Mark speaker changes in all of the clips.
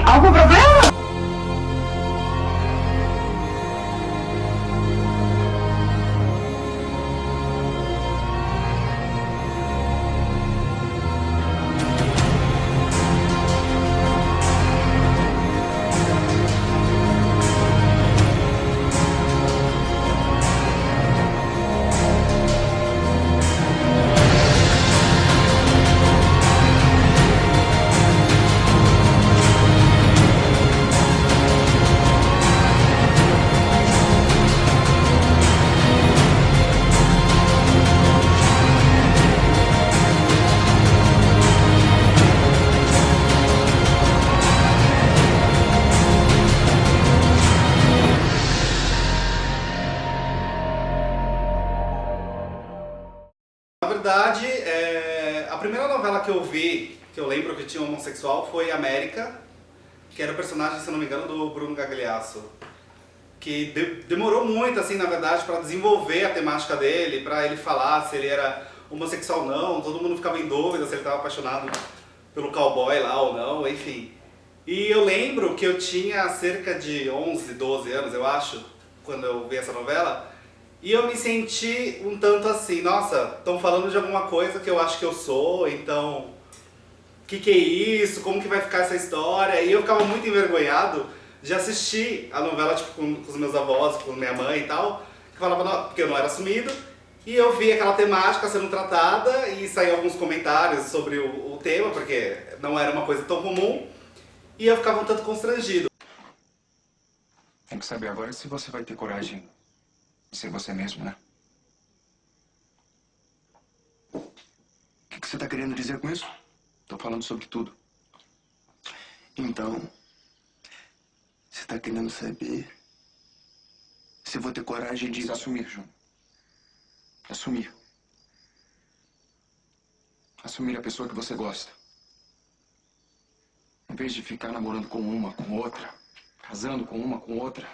Speaker 1: algum problema?
Speaker 2: Na verdade, a primeira novela que eu vi, que eu lembro que tinha um homossexual, foi América, que era o personagem, se não me engano, do Bruno Gagliasso. Que demorou muito, assim, na verdade, para desenvolver a temática dele, para ele falar se ele era homossexual ou não, todo mundo ficava em dúvida se ele estava apaixonado pelo cowboy lá ou não, enfim. E eu lembro que eu tinha cerca de 11, 12 anos, eu acho, quando eu vi essa novela, e eu me senti um tanto assim, nossa, estão falando de alguma coisa que eu acho que eu sou, então, o que é isso? Como que vai ficar essa história? E eu ficava muito envergonhado de assistir a novela tipo, com os meus avós, com minha mãe e tal, que falava, não, porque eu não era assumido, e eu via aquela temática sendo tratada e saíam alguns comentários sobre o tema, porque não era uma coisa tão comum, e eu ficava um tanto constrangido.
Speaker 3: Tem que saber agora se você vai ter coragem de ser você mesmo, né? O que você tá querendo dizer com isso? Tô falando sobre tudo.
Speaker 4: Então, você tá querendo saber se eu vou ter coragem de...
Speaker 3: Se assumir, Júnior. Assumir. Assumir a pessoa que você gosta. Em vez de ficar namorando com uma, com outra, casando com uma, com outra,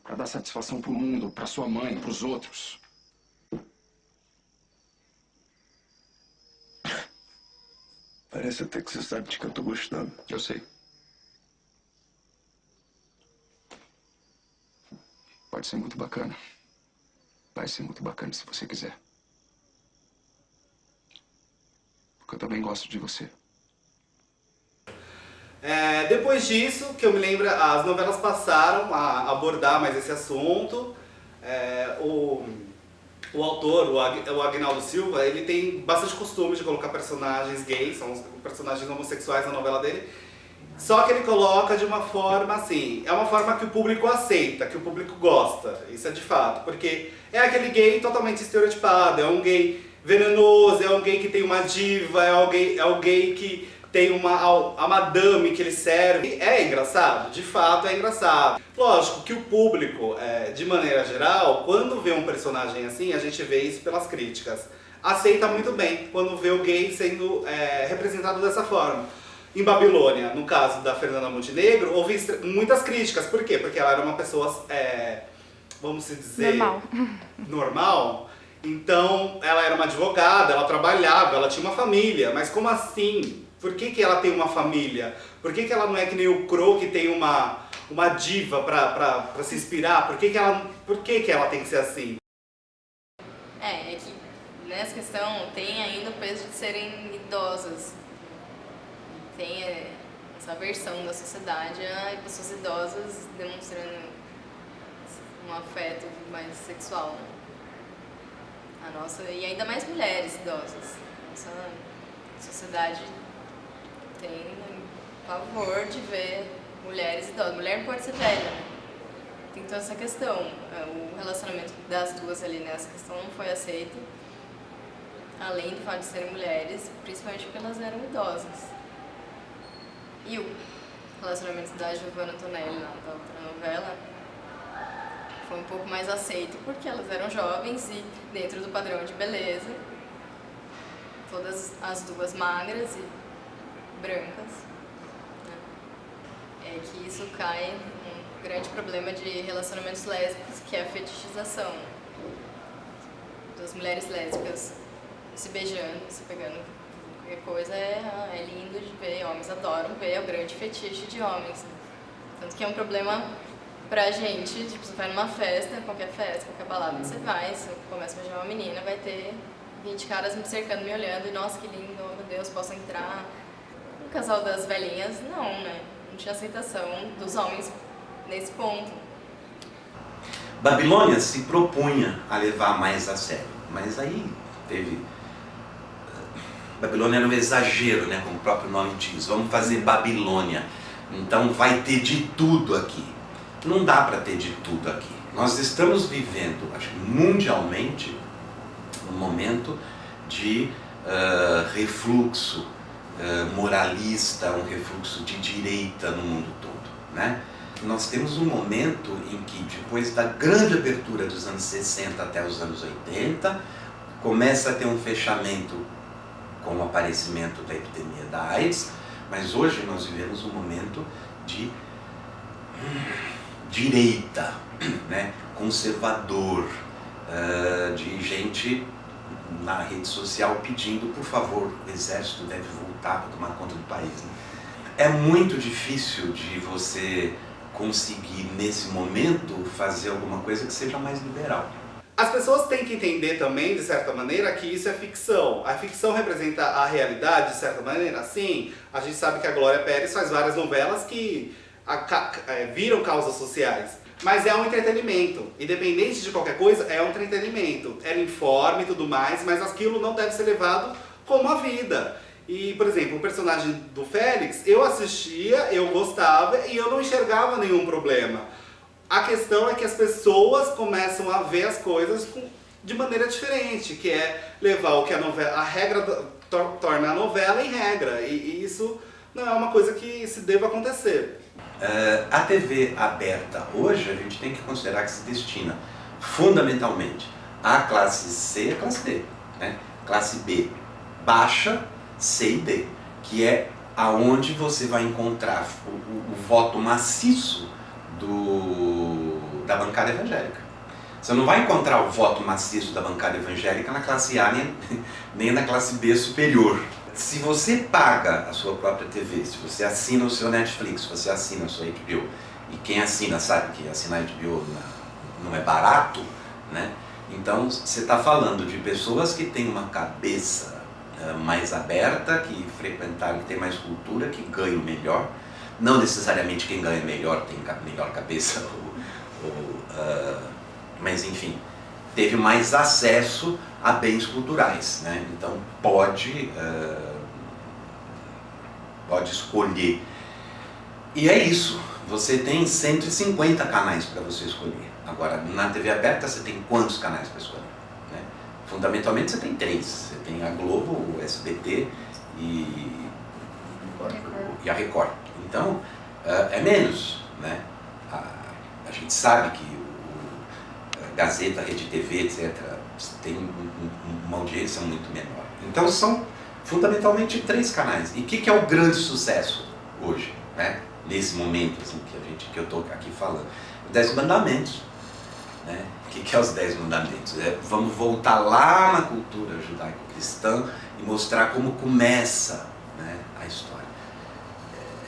Speaker 3: pra dar satisfação pro mundo, pra sua mãe, pros outros.
Speaker 4: Parece até que você sabe de que eu tô gostando.
Speaker 3: Eu sei. Pode ser muito bacana. Vai ser muito bacana se você quiser. Porque eu também gosto de você.
Speaker 2: Depois disso, que eu me lembro, as novelas passaram a abordar mais esse assunto. O autor, o Agnaldo Silva, ele tem bastante costume de colocar personagens gays, são os personagens homossexuais na novela dele. Só que ele coloca de uma forma assim, é uma forma que o público aceita, que o público gosta, isso é de fato, porque é aquele gay totalmente estereotipado, é um gay venenoso, é um gay que tem uma diva, é o gay que tem a madame que ele serve. É engraçado? De fato é engraçado. Lógico que o público, de maneira geral, quando vê um personagem assim, a gente vê isso pelas críticas, aceita muito bem quando vê o gay sendo representado dessa forma. Em Babilônia, no caso da Fernanda Montenegro, houve muitas críticas. Por quê? Porque ela era uma pessoa, vamos dizer... Normal. Então, ela era uma advogada, ela trabalhava, ela tinha uma família. Mas como assim? Por que ela tem uma família? Por que ela não é que nem o Crow, que tem uma diva pra se inspirar? Por que ela tem que ser assim?
Speaker 5: É que nessa questão tem ainda o peso de serem idosas. Tem essa versão da sociedade a pessoas idosas demonstrando um afeto mais sexual. E ainda mais mulheres idosas. Nossa sociedade tem pavor de ver mulheres idosas. Mulher não pode ser velha, né? Tem toda essa questão. O relacionamento das duas ali nessa questão não foi aceito. Além do fato de serem mulheres, principalmente porque elas eram idosas. E o relacionamento da Giovanna Antonelli na outra novela foi um pouco mais aceito porque elas eram jovens e dentro do padrão de beleza, todas as duas magras e brancas, né? É que isso cai num grande problema de relacionamentos lésbicos, que é a fetichização das mulheres lésbicas se beijando, se pegando Qualquer coisa é lindo de ver, homens adoram ver, é o grande fetiche de homens. Né? Tanto que é um problema pra gente, tipo, você vai numa festa, qualquer balada que você vai, se eu começo a beijar uma menina, vai ter 20 caras me cercando, me olhando, e nossa, que lindo, oh, meu Deus, posso entrar? O casal das velhinhas, não, né? Não tinha aceitação dos homens nesse ponto.
Speaker 1: Babilônia se propunha a levar mais a sério, mas aí teve... Babilônia era um exagero, né, como o próprio nome diz, vamos fazer Babilônia, então vai ter de tudo aqui. Não dá para ter de tudo aqui. Nós estamos vivendo, acho que mundialmente, um momento de refluxo moralista, um refluxo de direita no mundo todo, né? Nós temos um momento em que, depois da grande abertura dos anos 60 até os anos 80, começa a ter um fechamento com o aparecimento da epidemia da AIDS, mas hoje nós vivemos um momento de direita, né? Conservador, de gente na rede social pedindo, por favor, o exército deve voltar para tomar conta do país. Né? É muito difícil de você conseguir, nesse momento, fazer alguma coisa que seja mais liberal.
Speaker 2: As pessoas têm que entender também, de certa maneira, que isso é ficção. A ficção representa a realidade, de certa maneira. Sim, a gente sabe que a Glória Pérez faz várias novelas que viram causas sociais. Mas é um entretenimento. Independente de qualquer coisa, é um entretenimento. Ela informa e tudo mais, mas aquilo não deve ser levado como a vida. E, por exemplo, o personagem do Félix, eu assistia, eu gostava e eu não enxergava nenhum problema. A questão é que as pessoas começam a ver as coisas de maneira diferente, que é levar o que a regra torna a novela em regra. E isso não é uma coisa que se deva acontecer.
Speaker 1: A TV aberta hoje, a gente tem que considerar que se destina fundamentalmente à classe C e à classe D. Né? Classe B baixa, C e D, que é aonde você vai encontrar o voto maciço da bancada evangélica. Você não vai encontrar o voto maciço da bancada evangélica na classe A nem na classe B superior. Se você paga a sua própria TV, se você assina o seu Netflix, se você assina a sua HBO, e quem assina sabe que assinar HBO não é barato, né? Então você está falando de pessoas que têm uma cabeça mais aberta, que frequentaram, que tem mais cultura, que ganham melhor. Não necessariamente quem ganha melhor tem melhor cabeça, mas enfim, teve mais acesso a bens culturais, né? Então pode escolher. E é isso, você tem 150 canais para você escolher. Agora, na TV aberta você tem quantos canais para escolher? Né? Fundamentalmente você tem 3, você tem a Globo, o SBT e a Record. Então, é menos, né? A gente sabe que a Gazeta, a Rede TV, etc., tem uma audiência muito menor. Então, são fundamentalmente 3 canais. E o que é o grande sucesso hoje, né? Nesse momento assim, que eu estou aqui falando? Os 10 Mandamentos. Né? O que é os 10 Mandamentos? Vamos voltar lá na cultura judaico-cristã e mostrar como começa, né, a história.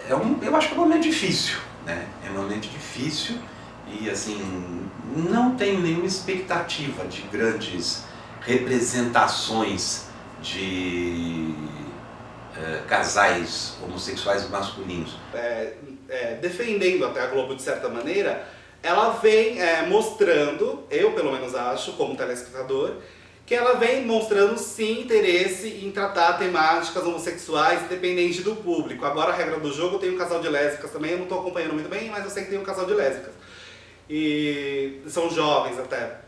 Speaker 1: Eu acho que é um momento difícil, né? É um momento difícil e assim, não tenho nenhuma expectativa de grandes representações de casais homossexuais masculinos.
Speaker 2: Defendendo até a Globo de certa maneira, ela vem mostrando, eu pelo menos acho, como telespectador, que ela vem mostrando sim interesse em tratar temáticas homossexuais, independente do público. Agora a regra do jogo tem um casal de lésbicas também, eu não estou acompanhando muito bem, mas eu sei que tem um casal de lésbicas. E são jovens até.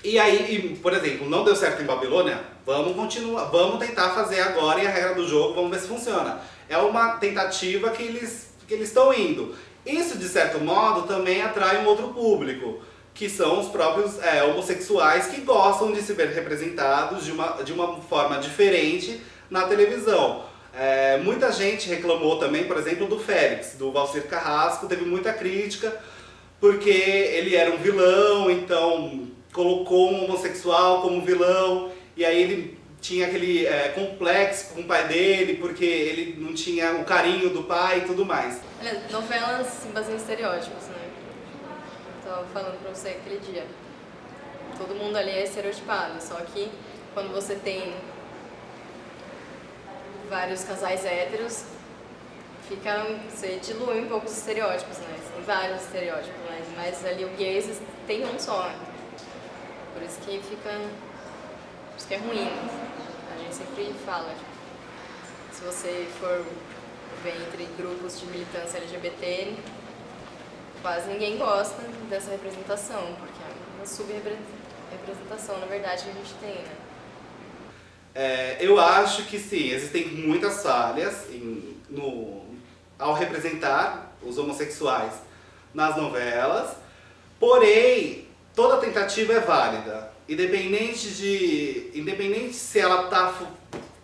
Speaker 2: E aí, por exemplo, não deu certo em Babilônia, vamos continuar, vamos tentar fazer agora e a regra do jogo, vamos ver se funciona. É uma tentativa que eles estão indo. Isso, de certo modo, também atrai um outro público, que são os próprios homossexuais que gostam de se ver representados de uma forma diferente na televisão. Muita gente reclamou também, por exemplo, do Félix, do Valcir Carrasco, teve muita crítica, porque ele era um vilão, então colocou um homossexual como vilão, e aí ele tinha aquele complexo com o pai dele, porque ele não tinha o carinho do pai e tudo mais.
Speaker 5: Olha, novelas se baseiam em estereótipos, né? Eu tava falando pra você aquele dia. Todo mundo ali é estereotipado, só que quando você tem vários casais héteros, você dilui um pouco os estereótipos, né? Você tem vários estereótipos, mas ali o gay tem um só. Por isso que isso que é ruim. A gente sempre fala, tipo, se você for ver entre grupos de militância LGBT, quase ninguém gosta dessa representação, porque é uma subrepresentação, na verdade, que a gente tem, né?
Speaker 2: Eu acho que sim, existem muitas falhas ao representar os homossexuais nas novelas, porém, toda tentativa é válida, independente se ela está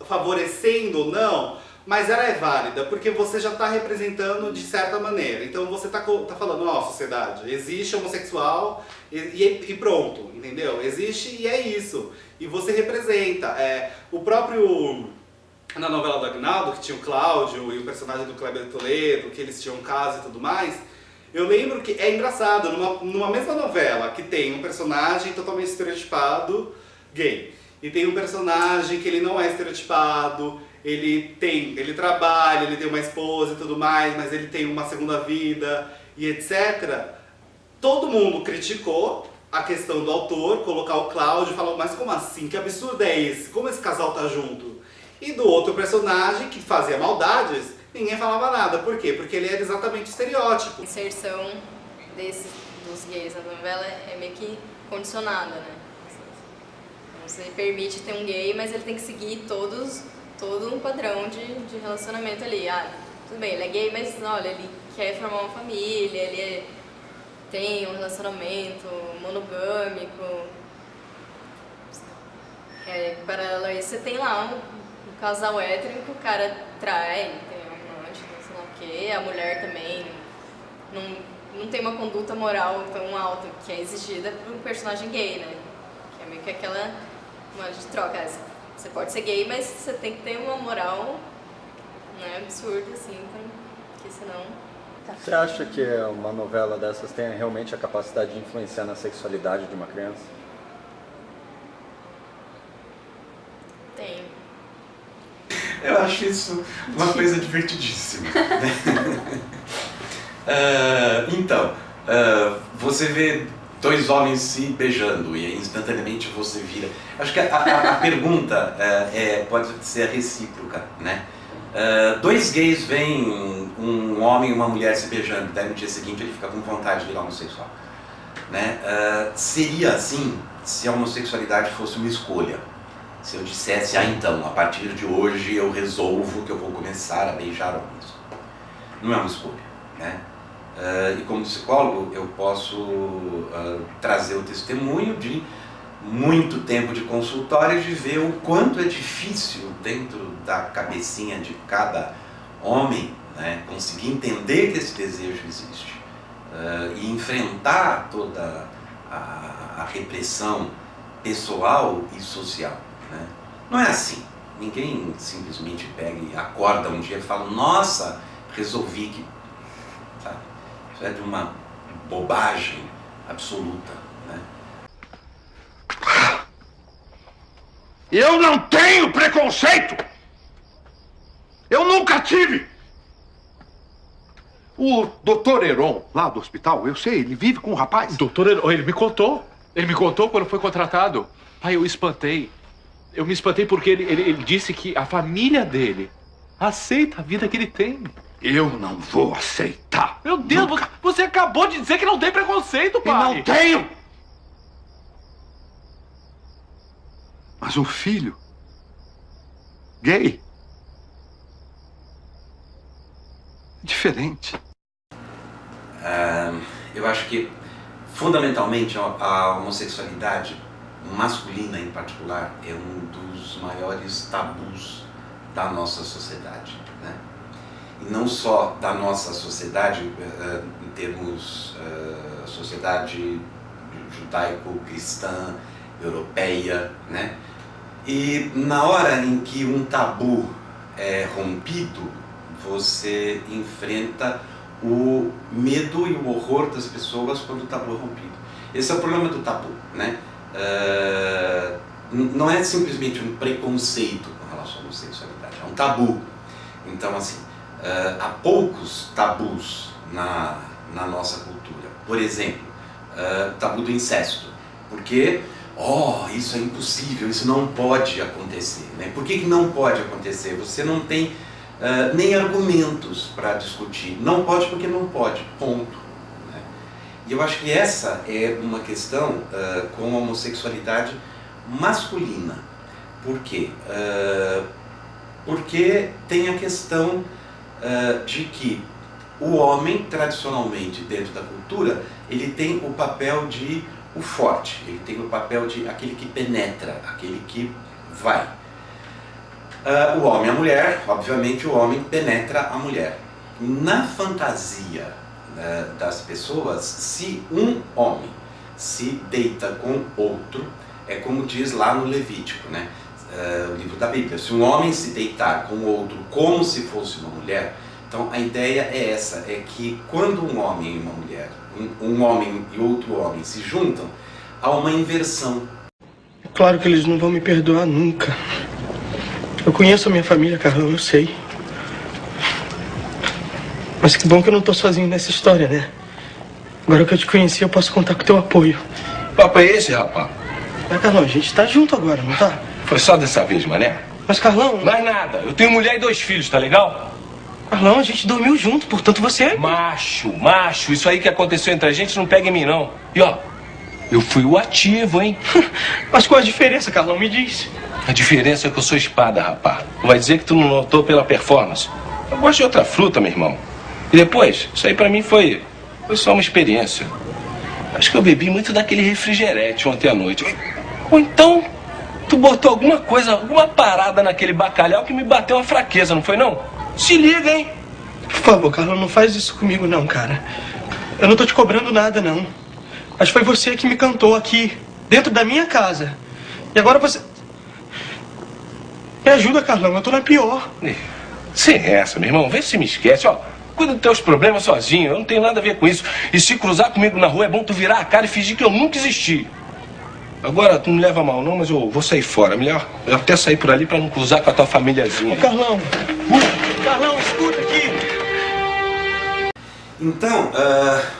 Speaker 2: favorecendo ou não, mas ela é válida, porque você já está representando de certa maneira. Então você está falando, ó, sociedade, existe homossexual e pronto, entendeu? Existe e é isso. E você representa. O próprio, na novela do Aguinaldo, que tinha o Cláudio e o personagem do Kleber Toledo, que eles tinham um caso e tudo mais, eu lembro que é engraçado, numa mesma novela que tem um personagem totalmente estereotipado gay, e tem um personagem que ele não é estereotipado, ele trabalha, ele tem uma esposa e tudo mais, mas ele tem uma segunda vida e etc. Todo mundo criticou a questão do autor, colocar o Cláudio e falou, mas como assim? Que absurdo é esse? Como esse casal tá junto? E do outro personagem, que fazia maldades, ninguém falava nada. Por quê? Porque ele era exatamente estereótipo.
Speaker 5: A inserção dos gays na novela é meio que condicionada, né? Você permite ter um gay, mas ele tem que seguir todo um padrão de relacionamento ali. Ah, tudo bem, ele é gay, mas olha, ele quer formar uma família, ele tem um relacionamento monogâmico. Paralelo a isso, você tem lá um casal hétero que o cara trai, tem um amante, não sei lá o quê, a mulher também não tem uma conduta moral tão alta que é exigida por um personagem gay, né? Que é meio que aquela moda de troca. Você pode ser gay, mas você tem que ter uma moral, né, absurda, assim, porque senão...
Speaker 6: Você acha que uma novela dessas tem realmente a capacidade de influenciar na sexualidade de uma criança?
Speaker 5: Tem.
Speaker 1: Eu acho isso uma coisa divertidíssima. Você vê dois homens se beijando e aí instantaneamente você vira... Acho que a pergunta pode ser recíproca, né? Dois gays veem um homem e uma mulher se beijando, daí no dia seguinte ele fica com vontade de virar homossexual, né? Seria assim se a homossexualidade fosse uma escolha. Se eu dissesse, então, a partir de hoje eu resolvo que eu vou começar a beijar homens. Não é uma escolha, né? E como psicólogo eu posso trazer o testemunho de muito tempo de consultório, de ver o quanto é difícil dentro da cabecinha de cada homem, né, conseguir entender que esse desejo existe e enfrentar toda a repressão pessoal e social, né? Não é assim. Ninguém simplesmente pega e acorda um dia e fala, nossa, resolvi que... Sabe? Isso é de uma bobagem absoluta, né?
Speaker 7: Eu não tenho preconceito! Eu nunca tive! O doutor Heron, lá do hospital, eu sei, ele vive com um rapaz.
Speaker 8: Doutor Heron, ele me contou. Ele me contou quando foi contratado. Pai, eu espantei. Eu me espantei porque ele disse que a família dele aceita a vida que ele tem.
Speaker 7: Eu não vou aceitar.
Speaker 8: Meu Deus, você acabou de dizer que não tem preconceito, pai.
Speaker 7: E não tenho! Mas um filho gay é diferente.
Speaker 1: Eu acho que, fundamentalmente, a homossexualidade masculina, em particular, é um dos maiores tabus da nossa sociedade, né? E não só da nossa sociedade, em termos sociedade judaico-cristã, europeia, né? E na hora em que um tabu é rompido, você enfrenta o medo e o horror das pessoas quando o tabu é rompido. Esse é o problema do tabu, né? Não é simplesmente um preconceito com relação à homossexualidade, é um tabu. Então, assim, há poucos tabus na nossa cultura. Por exemplo, o tabu do incesto. Porque, isso é impossível, isso não pode acontecer, né? Por que não pode acontecer? Você não tem nem argumentos para discutir. Não pode porque não pode, ponto. Né? E eu acho que essa é uma questão com a homossexualidade masculina. Por quê? Porque tem a questão de que o homem, tradicionalmente, dentro da cultura, ele tem o papel de o forte, ele tem o papel de aquele que penetra, aquele que vai. O homem e a mulher, obviamente o homem penetra a mulher. Na fantasia das pessoas, se um homem se deita com outro, é como diz lá no Levítico, né? O livro da Bíblia, se um homem se deitar com outro como se fosse uma mulher, então a ideia é essa, é que quando um homem e uma mulher, um homem e outro homem se juntam, há uma inversão.
Speaker 4: É claro que eles não vão me perdoar nunca. Eu conheço a minha família, Carlão, eu sei. Mas que bom que eu não tô sozinho nessa história, né? Agora que eu te conheci, eu posso contar com o teu apoio.
Speaker 9: Papo é esse, rapaz?
Speaker 4: Mas, Carlão, a gente tá junto agora, não tá?
Speaker 9: Foi só dessa vez, mané?
Speaker 4: Mas, Carlão...
Speaker 9: Mais nada. Eu tenho mulher e 2 filhos, tá legal?
Speaker 4: Carlão, a gente dormiu junto, portanto você é...
Speaker 9: Macho. Isso aí que aconteceu entre a gente não pega em mim, não. E, ó, eu fui o ativo, hein?
Speaker 4: Mas qual a diferença, Carlão? Me diz.
Speaker 9: A diferença é que eu sou espada, rapaz. Não vai dizer que tu não notou pela performance. Eu gosto de outra fruta, meu irmão. E depois, isso aí pra mim foi só uma experiência. Acho que eu bebi muito daquele refrigerante ontem à noite. Ou então, tu botou alguma coisa, alguma parada naquele bacalhau que me bateu uma fraqueza, não foi não? Se liga, hein?
Speaker 4: Por favor, Carlão, não faz isso comigo não, cara. Eu não tô te cobrando nada, não. Mas foi você que me cantou aqui, dentro da minha casa. E agora você... Me ajuda, Carlão, eu tô na pior.
Speaker 9: Sem essa, meu irmão, vê se me esquece, ó. Cuida dos teus problemas sozinho, eu não tenho nada a ver com isso. E se cruzar comigo na rua, é bom tu virar a cara e fingir que eu nunca existi. Agora, tu não leva mal não, mas eu vou sair fora. Melhor eu até sair por ali pra não cruzar com a tua famíliazinha.
Speaker 4: Ô, Carlão! Carlão, escuta aqui!
Speaker 1: Então,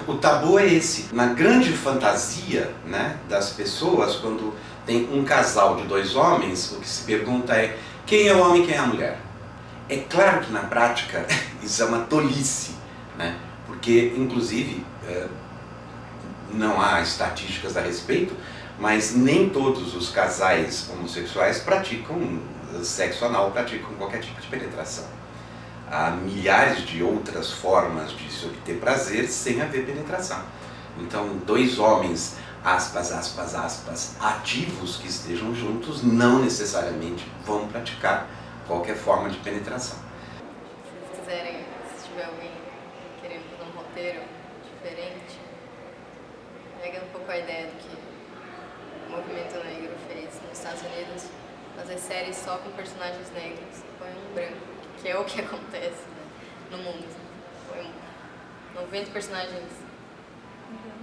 Speaker 1: o tabu é esse. Na grande fantasia, né, das pessoas, quando tem um casal de 2 homens, o que se pergunta é quem é o homem e quem é a mulher. É claro que na prática isso é uma tolice, né? Porque, inclusive, não há estatísticas a respeito, mas nem todos os casais homossexuais praticam sexo anal, praticam qualquer tipo de penetração. Há milhares de outras formas de se obter prazer sem haver penetração. Então, 2 homens, aspas, aspas, aspas, ativos que estejam juntos, não necessariamente vão praticar qualquer forma de penetração.
Speaker 5: Se quiserem, se tiver alguém querendo fazer um roteiro diferente, pega um pouco a ideia do que o movimento negro fez nos Estados Unidos, fazer séries só com personagens negros, põe um branco, que é o que acontece, né, no mundo. Põe 90 personagens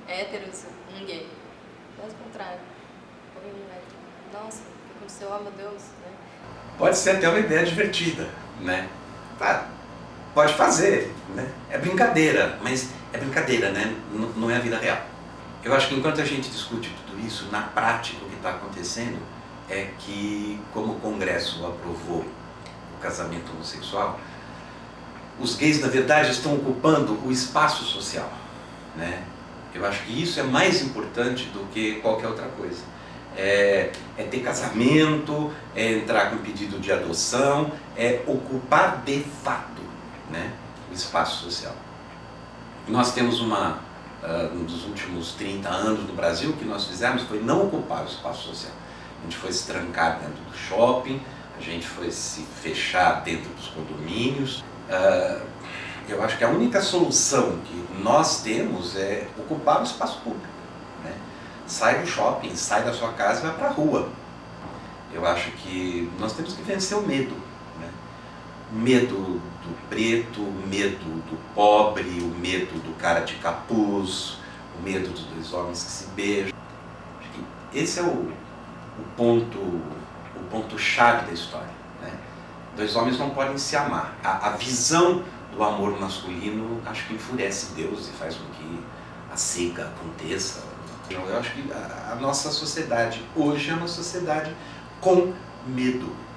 Speaker 5: héteros, um gay. Faz o contrário. Põe um hétero. Nossa, o que aconteceu? Oh, meu Deus, né?
Speaker 1: Pode ser até uma ideia divertida, né? Pode fazer, né? É brincadeira, mas é brincadeira, né? Não é a vida real. Eu acho que enquanto a gente discute tudo isso, na prática o que está acontecendo é que, como o Congresso aprovou o casamento homossexual, os gays, na verdade, estão ocupando o espaço social, né? Eu acho que isso é mais importante do que qualquer outra coisa. É ter casamento, é entrar com pedido de adoção, é ocupar de fato, né, o espaço social. Nós temos um dos últimos 30 anos no Brasil, o que nós fizemos foi não ocupar o espaço social. A gente foi se trancar dentro do shopping, a gente foi se fechar dentro dos condomínios. Eu acho que a única solução que nós temos é ocupar o espaço público. Né? Sai do shopping, sai da sua casa e vai para a rua. Eu acho que nós temos que vencer o medo, né? O medo do preto, o medo do pobre, o medo do cara de capuz, o medo dos dois homens que se beijam. Acho que esse é o ponto-chave da história, né? Dois homens não podem se amar. A visão do amor masculino acho que enfurece Deus e faz com que a seca aconteça. Eu acho que a nossa sociedade hoje é uma sociedade com medo.